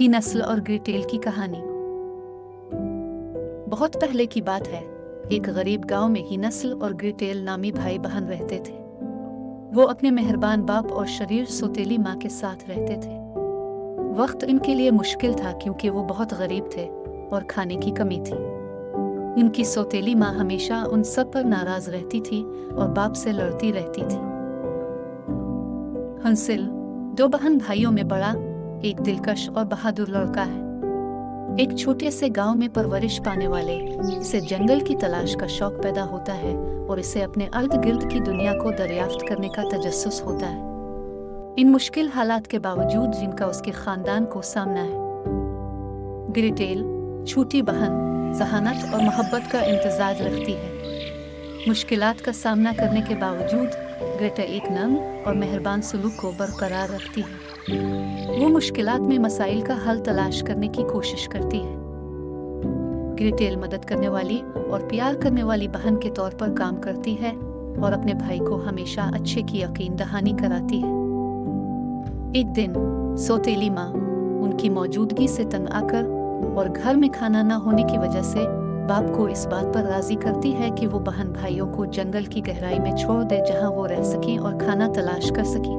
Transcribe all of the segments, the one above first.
ही नस्ल और ग्रेटेल की कहानी। बहुत पहले की बात है। एक गरीब गांव में ही नस्ल और ग्रेटेल नामी भाई बहन रहते थे। वो अपने मेहरबान बाप और शरीर सौतेली माँ के साथ रहते थे। वक्त इनके लिए मुश्किल था क्योंकि वो बहुत गरीब थे और खाने की कमी थी। इनकी सौतेली माँ हमेशा उन सब पर नाराज रहती थी और बाप से लड़ती रहती थी। हंसिल 2 बहन भाइयों में बड़ा, एक दिलकश और बहादुर लड़का है। एक छोटे से गांव में परवरिश पाने वाले इसे जंगल की तलाश का शौक पैदा होता है और इसे अपने अर्द गिर्द की दुनिया को दरियाफ्त करने का तजस्सुस होता है। इन मुश्किल हालात के बावजूद जिनका उसके खानदान को सामना है, ग्रेटेल छोटी बहन जहानत और मोहब्बत का इंतजार रखती है। मुश्किलात का सामना करने के बावजूद ग्रेटा एक नर्म और मेहरबान सलूक को बरकरार रखती है। वो मुश्किलात में मसाइल का हल तलाश करने की कोशिश करती है। ग्रेटेल मदद करने वाली और प्यार करने वाली बहन के तौर पर काम करती है और अपने भाई को हमेशा अच्छे की यकीन दहानी कराती है। एक दिन सौतेली माँ उनकी मौजूदगी से तंग आकर और घर में खाना न होने की वजह से बाप को इस बात पर राजी करती है कि वो बहन भाइयों को जंगल की गहराई में छोड़ दे जहां वो रह सकें और खाना तलाश कर सकें।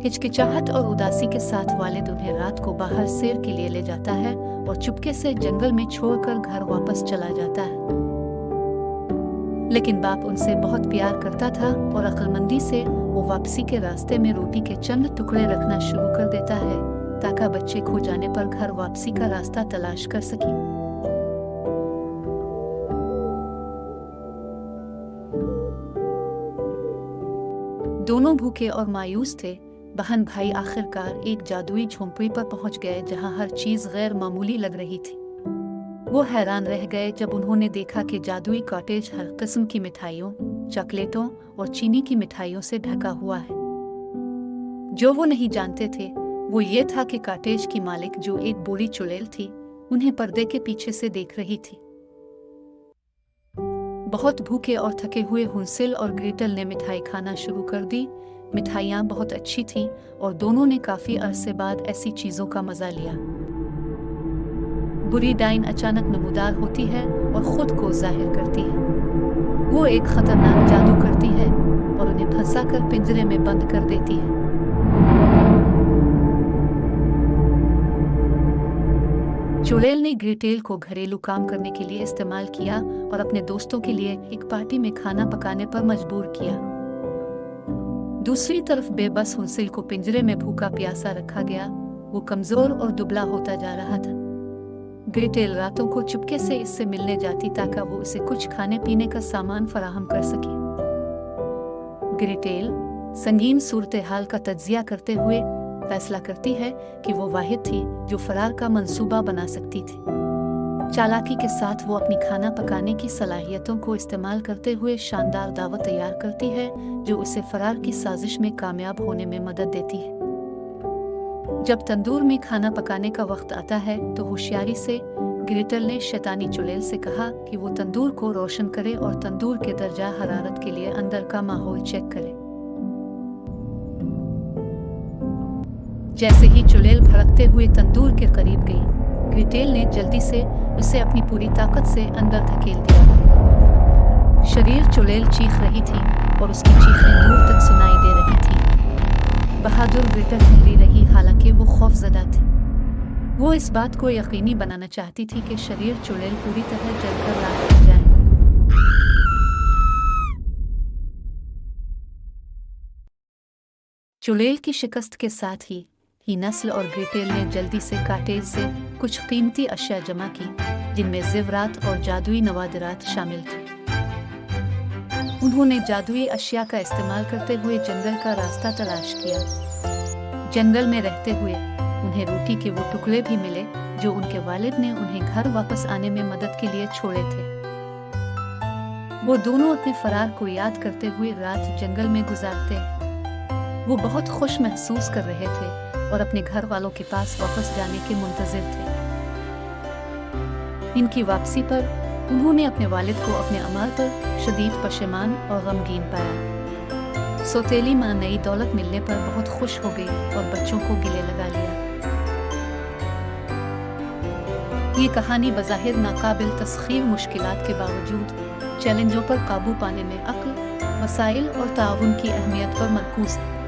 हिचकिचाहट और उदासी के साथ वालिद उन्हें रात को बाहर सैर के लिए ले जाता है और चुपके से जंगल में छोड़कर घर वापस चला जाता है। लेकिन बाप उनसे बहुत प्यार करता था और अक्लमंदी से वो वापसी के रास्ते में रोटी के चंद टुकड़े रखना शुरू कर देता है ताकि बच्चे खो जाने पर घर वापसी का रास्ता तलाश कर सके। दोनों भूखे और मायूस थे। बहन भाई आखिरकार एक जादुई झोंपड़ी पर पहुंच गए जहां हर चीज गैर मामूली लग रही थी। वो हैरान रह गए जब उन्होंने देखा कि जादुई कॉटेज हर किस्म की मिठाइयों, चॉकलेटों और चीनी की मिठाइयों से ढका हुआ है। जो वो नहीं जानते थे वो ये था कि कॉटेज की मालिक, जो एक बूढ़ी चुड़ैल थी, उन्हें पर्दे के पीछे से देख रही थी। बहुत भूखे और थके हुए हंसिल और ग्रेटेल ने मिठाई खाना शुरू कर दी। मिठाइयाँ बहुत अच्छी थीं और दोनों ने काफी अरसे बाद ऐसी चीजों का मजा लिया। बुरी डाइन अचानक नमूदार होती है और खुद को जाहिर करती है। वो एक खतरनाक जादू करती है और उन्हें फंसाकर पिंजरे में बंद कर देती है। चुड़ैल ने ग्रेटेल को घरेलू काम करने के लिए इस्तेमाल किया और अपने दोस्तों के लिए एक पार्टी में खाना पकाने पर मजबूर किया। दूसरी तरफ बेबस हंसिल को पिंजरे में भूखा प्यासा रखा गया। वो कमजोर और दुबला होता जा रहा था। ग्रेटेल रातों को चुपके से इससे मिलने जाती ताकि वो उसे कुछ खाने पीने का सामान फराहम कर सके। ग्रेटेल संगीन सूरत हाल का तज्जिया करते हुए फैसला करती है कि वो वाहिद थी जो फरार का मंसूबा बना सकती थी। चालाकी के साथ वो अपनी खाना पकाने की सलाहियतों को इस्तेमाल करते हुए शानदार दावत तैयार करती है जो उसे फरार की साजिश में कामयाब होने में मदद देती है। जब तंदूर में खाना पकाने का वक्त आता है तो होशियारी से ग्रेटेल ने शैतानी चुड़ैल से कहा कि वो तंदूर को रोशन करे और तंदूर के दर्जा हरारत के लिए अंदर का माहौल चेक करे। जैसे ही चुड़ैल भड़कते हुए तंदूर के करीब गई, ग्रेटेल ने जल्दी से उसे अपनी पूरी ताकत से अंदर धकेल दिया। शरीर चुड़ैल चीख रही थी और उसकी चीखें दूर तक सुनाई दे रही थी। बहादुर ग्रेटेल ठहरी रही, हालांकि वो खौफजदा थी। वो इस बात को यकीनी बनाना चाहती थी कि शरीर चुड़ैल पूरी तरह जलकर राख हो जाए। चुड़ैल की शिकस्त के साथ ही नस्ल और ग्रेटेल ने जल्दी से कॉटेज से कुछ कीमती अशिया जमा की जिनमें ज़ेवरात और जादुई नवादिरात शामिल थे। उन्होंने जादुई अशिया का इस्तेमाल करते हुए जंगल का रास्ता तलाश किया। जंगल में रहते हुए उन्हें रोटी के वो टुकड़े भी मिले जो उनके वालिद ने उन्हें घर वापस आने में मदद के लिए छोड़े थे। वो दोनों अपने फरार को याद करते हुए रात जंगल में गुजारते। वो बहुत खुश महसूस कर रहे थे और अपने घर वालों के पास वापस जाने के मुंतजिर थे। इनकी वापसी पर उन्होंने अपने वालिद को अपने अमाल पर शदीद पशेमान और गमगीन पाया। सौतेली माँ नई दौलत मिलने पर बहुत खुश हो गई और बच्चों को गले लगा लिया। ये कहानी बज़ाहिर नाकाबिल तस्खीर मुश्किलात के बावजूद चैलेंजों पर काबू पाने में अक्ल, वसाइल और ताउन की अहमियत पर मरकूज है।